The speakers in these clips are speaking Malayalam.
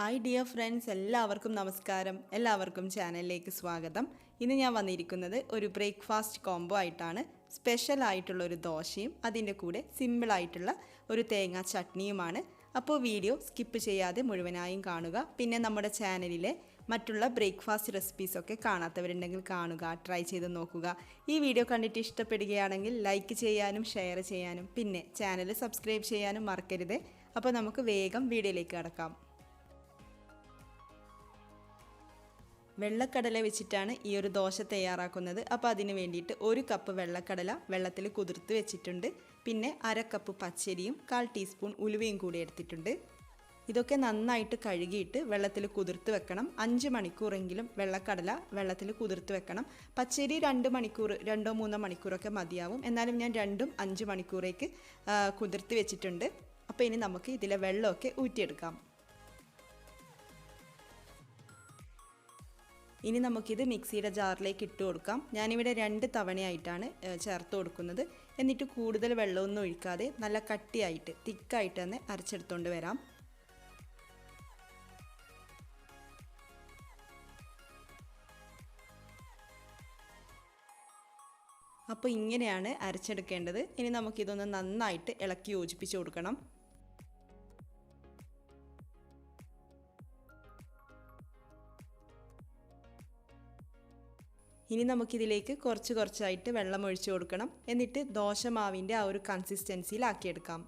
ഹായ് ഡിയർ ഫ്രണ്ട്സ്, എല്ലാവർക്കും നമസ്കാരം. എല്ലാവർക്കും ചാനലിലേക്ക് സ്വാഗതം. ഇന്ന് ഞാൻ വന്നിരിക്കുന്നത് ഒരു ബ്രേക്ക്ഫാസ്റ്റ് കോംബോ ആയിട്ടാണ്. സ്പെഷ്യൽ ആയിട്ടുള്ള ഒരു ദോശയും അതിൻ്റെ കൂടെ സിമ്പിളായിട്ടുള്ള ഒരു തേങ്ങാ ചട്നിയുമാണ്. അപ്പോൾ വീഡിയോ സ്കിപ്പ് ചെയ്യാതെ മുഴുവനായും കാണുക. പിന്നെ നമ്മുടെ ചാനലിലെ മറ്റുള്ള ബ്രേക്ക്ഫാസ്റ്റ് റെസിപ്പീസൊക്കെ കാണാത്തവരുണ്ടെങ്കിൽ കാണുക, ട്രൈ ചെയ്ത് നോക്കുക. ഈ വീഡിയോ കണ്ടിട്ട് ഇഷ്ടപ്പെടുകയാണെങ്കിൽ ലൈക്ക് ചെയ്യാനും ഷെയർ ചെയ്യാനും പിന്നെ ചാനൽ സബ്സ്ക്രൈബ് ചെയ്യാനും മറക്കരുത്. അപ്പോൾ നമുക്ക് വേഗം വീഡിയോയിലേക്ക് കടക്കാം. വെള്ളക്കടല വെച്ചിട്ടാണ് ഈ ഒരു ദോശ തയ്യാറാക്കുന്നത്. അപ്പോൾ അതിന് വേണ്ടിയിട്ട് 1 കപ്പ് വെള്ളക്കടല വെള്ളത്തിൽ കുതിർത്ത് വെച്ചിട്ടുണ്ട്. പിന്നെ 1/2 കപ്പ് പച്ചരിയും 1/4 ടീസ്പൂൺ ഉലുവയും കൂടി എടുത്തിട്ടുണ്ട്. ഇതൊക്കെ നന്നായിട്ട് കഴുകിയിട്ട് വെള്ളത്തിൽ കുതിർത്ത് വെക്കണം. 5 മണിക്കൂറെങ്കിലും വെള്ളക്കടല വെള്ളത്തിൽ കുതിർത്ത് വെക്കണം. പച്ചരി 2 മണിക്കൂർ 2-3 മണിക്കൂറൊക്കെ മതിയാവും. എന്നാലും ഞാൻ 2-5 മണിക്കൂറേക്ക് കുതിർത്ത് വെച്ചിട്ടുണ്ട്. അപ്പോൾ ഇനി നമുക്ക് ഇതിലെ വെള്ളമൊക്കെ ഊറ്റിയെടുക്കാം. ഇനി നമുക്കിത് മിക്സിയുടെ ജാറിലേക്ക് ഇട്ട് കൊടുക്കാം. ഞാനിവിടെ 2 തവണയായിട്ടാണ് ചേർത്ത് കൊടുക്കുന്നത്. എന്നിട്ട് കൂടുതൽ വെള്ളമൊന്നും ഒഴിക്കാതെ നല്ല കട്ടിയായിട്ട് തിക്കായിട്ട് തന്നെ അരച്ചെടുത്തുകൊണ്ട് വരാം. അപ്പോൾ ഇങ്ങനെയാണ് അരച്ചെടുക്കേണ്ടത്. ഇനി നമുക്കിതൊന്ന് നന്നായിട്ട് ഇളക്കി യോജിപ്പിച്ച് കൊടുക്കണം. ഇനി നമുക്കിതിലേക്ക് കുറച്ചായിട്ട് വെള്ളം ഒഴിച്ചു കൊടുക്കണം. എന്നിട്ട് ദോശമാവിൻ്റെ ആ ഒരു കൺസിസ്റ്റൻസിയിലാക്കിയെടുക്കാം.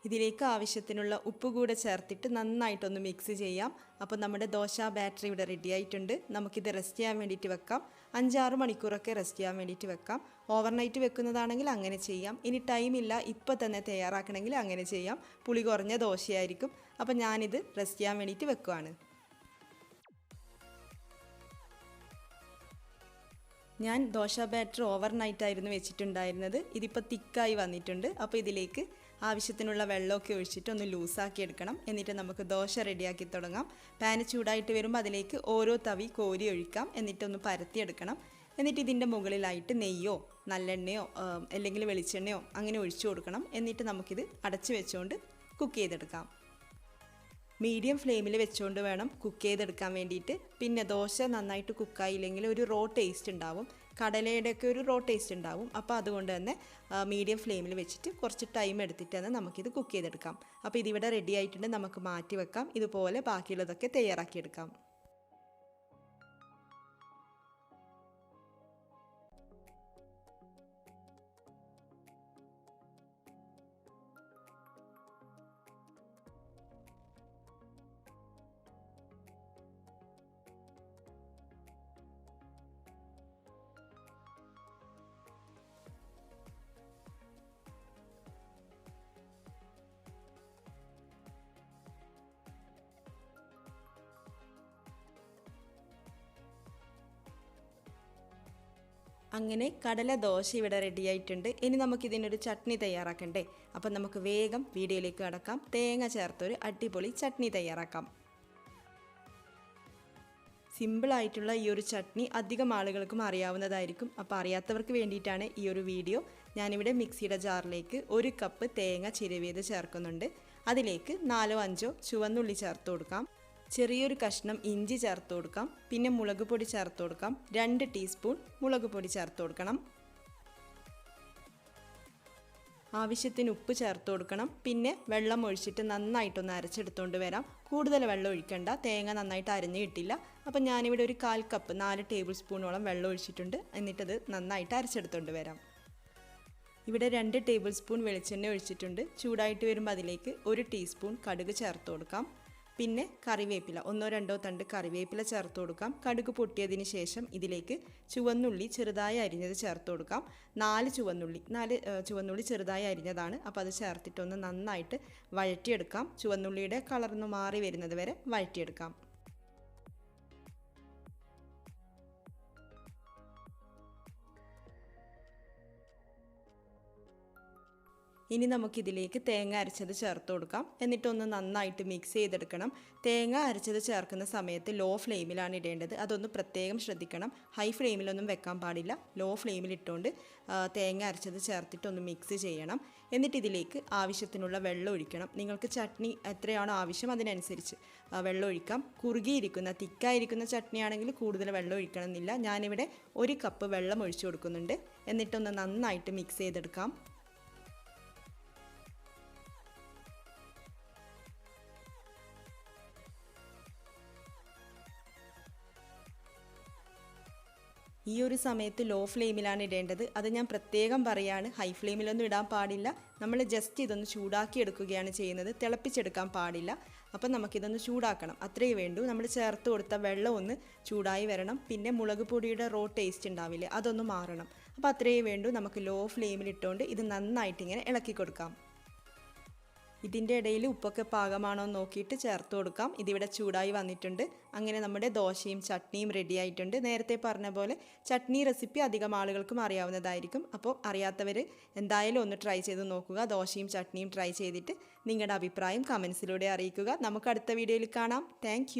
ഇതിലേക്ക് ആവശ്യത്തിനുള്ള ഉപ്പ് കൂടെ ചേർത്തിട്ട് നന്നായിട്ടൊന്ന് മിക്സ് ചെയ്യാം. അപ്പോൾ നമ്മുടെ ദോശ ബാറ്ററി ഇവിടെ റെഡി ആയിട്ടുണ്ട്. നമുക്കിത് റെസ്റ്റ് ചെയ്യാൻ വേണ്ടിയിട്ട് വെക്കാം. 5-6 മണിക്കൂറൊക്കെ റെസ്റ്റ് ചെയ്യാൻ വേണ്ടിയിട്ട് വെക്കാം. ഓവർനൈറ്റ് വെക്കുന്നതാണെങ്കിൽ അങ്ങനെ ചെയ്യാം. ഇനി ടൈമില്ല ഇപ്പോൾ തന്നെ തയ്യാറാക്കണമെങ്കിൽ അങ്ങനെ ചെയ്യാം. പുളി കുറഞ്ഞ ദോശയായിരിക്കും. അപ്പോൾ ഞാനിത് റെസ്റ്റ് ചെയ്യാൻ വേണ്ടിയിട്ട് വെക്കുവാണ്. ഞാൻ ദോശ ബാറ്റർ ഓവർനൈറ്റായിരുന്നു വെച്ചിട്ടുണ്ടായിരുന്നത്. ഇതിപ്പോൾ തിക്കായി വന്നിട്ടുണ്ട്. അപ്പോൾ ഇതിലേക്ക് ആവശ്യത്തിനുള്ള വെള്ളമൊക്കെ ഒഴിച്ചിട്ട് ഒന്ന് ലൂസാക്കി എടുക്കണം. എന്നിട്ട് നമുക്ക് ദോശ റെഡിയാക്കി തുടങ്ങാം. പാന് ചൂടായിട്ട് വരുമ്പോൾ അതിലേക്ക് ഓരോ തവി കോരി ഒഴിക്കാം. എന്നിട്ടൊന്ന് പരത്തിയെടുക്കണം. എന്നിട്ട് ഇതിൻ്റെ മുകളിലായിട്ട് നെയ്യോ നല്ലെണ്ണയോ അല്ലെങ്കിൽ വെളിച്ചെണ്ണയോ അങ്ങനെ ഒഴിച്ചു കൊടുക്കണം. എന്നിട്ട് നമുക്കിത് അടച്ച് വെച്ചുകൊണ്ട് കുക്ക് ചെയ്തെടുക്കാം. മീഡിയം ഫ്ലെയിമിൽ വെച്ചുകൊണ്ട് വേണം കുക്ക് ചെയ്തെടുക്കാൻ വേണ്ടിയിട്ട്. പിന്നെ ദോശ നന്നായിട്ട് കുക്കായില്ലെങ്കിൽ ഒരു റോ ടേസ്റ്റ് ഉണ്ടാവും. കടലയുടെയൊക്കെ ഒരു റോ ടേസ്റ്റ് ഉണ്ടാവും. അപ്പോൾ അതുകൊണ്ട് തന്നെ മീഡിയം ഫ്ലെയിമിൽ വെച്ചിട്ട് കുറച്ച് ടൈം എടുത്തിട്ട് തന്നെ നമുക്കിത് കുക്ക് ചെയ്തെടുക്കാം. അപ്പോൾ ഇതിവിടെ റെഡി ആയിട്ടുണ്ട്. നമുക്ക് മാറ്റി വെക്കാം. ഇതുപോലെ ബാക്കിയുള്ളതൊക്കെ തയ്യാറാക്കിയെടുക്കാം. അങ്ങനെ കടല ദോശ ഇവിടെ റെഡി ആയിട്ടുണ്ട്. ഇനി നമുക്കിതിനൊരു ചട്നി തയ്യാറാക്കണ്ടേ? അപ്പം നമുക്ക് വേഗം വീഡിയോയിലേക്ക് കടക്കാം. തേങ്ങ ചേർത്തൊരു അടിപൊളി ചട്നി തയ്യാറാക്കാം. സിമ്പിളായിട്ടുള്ള ഈ ഒരു ചട്നി അധികം ആളുകൾക്കും അറിയാവുന്നതായിരിക്കും. അപ്പോൾ അറിയാത്തവർക്ക് വേണ്ടിയിട്ടാണ് ഈ ഒരു വീഡിയോ. ഞാനിവിടെ മിക്സിയുടെ ജാറിലേക്ക് 1 കപ്പ് തേങ്ങ ചിരവിയത് ചേർക്കുന്നുണ്ട്. അതിലേക്ക് 4-5 ചുവന്നുള്ളി ചേർത്ത് കൊടുക്കാം. ചെറിയൊരു കഷ്ണം ഇഞ്ചി ചേർത്ത് കൊടുക്കാം. പിന്നെ മുളക് പൊടി ചേർത്ത് കൊടുക്കാം. 2 ടീസ്പൂൺ മുളക് പൊടി ചേർത്ത് കൊടുക്കണം. ആവശ്യത്തിന് ഉപ്പ് ചേർത്ത് കൊടുക്കണം. പിന്നെ വെള്ളം ഒഴിച്ചിട്ട് നന്നായിട്ടൊന്ന് അരച്ചെടുത്തുകൊണ്ട് വരാം. കൂടുതൽ വെള്ളം ഒഴിക്കണ്ട, തേങ്ങ നന്നായിട്ട് അരഞ്ഞ് കിട്ടില്ല. അപ്പം ഞാനിവിടെ ഒരു 1/4 കപ്പ് 4 ടേബിൾ സ്പൂണോളം വെള്ളം ഒഴിച്ചിട്ടുണ്ട്. എന്നിട്ടത് നന്നായിട്ട് അരച്ചെടുത്തുകൊണ്ട് വരാം. ഇവിടെ 2 ടേബിൾ സ്പൂൺ വെളിച്ചെണ്ണ ഒഴിച്ചിട്ടുണ്ട്. ചൂടായിട്ട് വരുമ്പോൾ അതിലേക്ക് 1 ടീസ്പൂൺ കടുക് ചേർത്ത് കൊടുക്കാം. പിന്നെ കറിവേപ്പില 1-2 തണ്ട് കറിവേപ്പില ചേർത്ത് കൊടുക്കാം. കടുക് പൊട്ടിയതിന് ശേഷം ഇതിലേക്ക് ചുവന്നുള്ളി ചെറുതായി അരിഞ്ഞത് ചേർത്ത് കൊടുക്കാം. 4 ചുവന്നുള്ളി ചെറുതായി അരിഞ്ഞതാണ്. അപ്പോൾ അത് ചേർത്തിട്ടൊന്ന് നന്നായിട്ട് വഴറ്റിയെടുക്കാം. ചുവന്നുള്ളിയുടെ കളർന്ന് മാറി വരുന്നത് വരെ വഴറ്റിയെടുക്കാം. ഇനി നമുക്കിതിലേക്ക് തേങ്ങ അരച്ചത് ചേർത്ത് കൊടുക്കാം. എന്നിട്ടൊന്ന് നന്നായിട്ട് മിക്സ് ചെയ്തെടുക്കണം. തേങ്ങ അരച്ചത് ചേർക്കുന്ന സമയത്ത് ലോ ഫ്ലെയിമിലാണ് ഇടേണ്ടത്. അതൊന്ന് പ്രത്യേകം ശ്രദ്ധിക്കണം. ഹൈ ഫ്ലെയിമിലൊന്നും വെക്കാൻ പാടില്ല. ലോ ഫ്ലെയിമിൽ ഇട്ടുകൊണ്ട് തേങ്ങ അരച്ചത് ചേർത്തിട്ടൊന്ന് മിക്സ് ചെയ്യണം. എന്നിട്ട് ഇതിലേക്ക് ആവശ്യത്തിനുള്ള വെള്ളം ഒഴിക്കണം. നിങ്ങൾക്ക് ചട്നി എത്രയാണോ ആവശ്യം അതിനനുസരിച്ച് വെള്ളം ഒഴിക്കാം. കുറുകിയിരിക്കുന്ന തിക്കായിരിക്കുന്ന ചട്നി ആണെങ്കിൽ കൂടുതൽ വെള്ളം ഒഴിക്കണമെന്നില്ല. ഞാനിവിടെ 1 കപ്പ് വെള്ളം ഒഴിച്ചു കൊടുക്കുന്നുണ്ട്. എന്നിട്ടൊന്ന് നന്നായിട്ട് മിക്സ് ചെയ്തെടുക്കാം. ഈ ഒരു സമയത്ത് ലോ ഫ്ലെയിമിലാണ് ഇടേണ്ടത്. അത് ഞാൻ പ്രത്യേകം പറയാണ്. ഹൈ ഫ്ലെയിമിലൊന്നും ഇടാൻ പാടില്ല. നമ്മൾ ജസ്റ്റ് ഇതൊന്ന് ചൂടാക്കി എടുക്കുകയാണ് ചെയ്യുന്നത്. തിളപ്പിച്ചെടുക്കാൻ പാടില്ല. അപ്പം നമുക്കിതൊന്ന് ചൂടാക്കണം. അത്രയേ വേണ്ടൂ. നമ്മൾ ചേർത്ത് കൊടുത്ത വെള്ളം ഒന്ന് ചൂടായി വരണം. പിന്നെ മുളക് പൊടിയുടെ റോ ടേസ്റ്റ് ഉണ്ടാവില്ലേ, അതൊന്ന് മാറണം. അപ്പോൾ അത്രയേ വേണ്ടൂ. നമുക്ക് ലോ ഫ്ലെയിമിൽ ഇട്ടുകൊണ്ട് ഇത് നന്നായിട്ട് ഇങ്ങനെ ഇളക്കി കൊടുക്കാം. ഇതിൻ്റെ ഇടയിൽ ഉപ്പൊക്കെ പാകമാണോ എന്ന് നോക്കിയിട്ട് ചേർത്ത് കൊടുക്കാം. ഇതിവിടെ ചൂടായി വന്നിട്ടുണ്ട്. അങ്ങനെ നമ്മുടെ ദോശയും ചട്നിയും റെഡി ആയിട്ടുണ്ട്. നേരത്തെ പറഞ്ഞ പോലെ ചട്നി റെസിപ്പി അധികം ആളുകൾക്കും അറിയാവുന്നതായിരിക്കും. അപ്പോൾ അറിയാത്തവർ എന്തായാലും ഒന്ന് ട്രൈ ചെയ്ത് നോക്കുക. ദോശയും ചട്നിയും ട്രൈ ചെയ്തിട്ട് നിങ്ങളുടെ അഭിപ്രായം കമൻസിലൂടെ അറിയിക്കുക. നമുക്ക് അടുത്ത വീഡിയോയിൽ കാണാം. താങ്ക്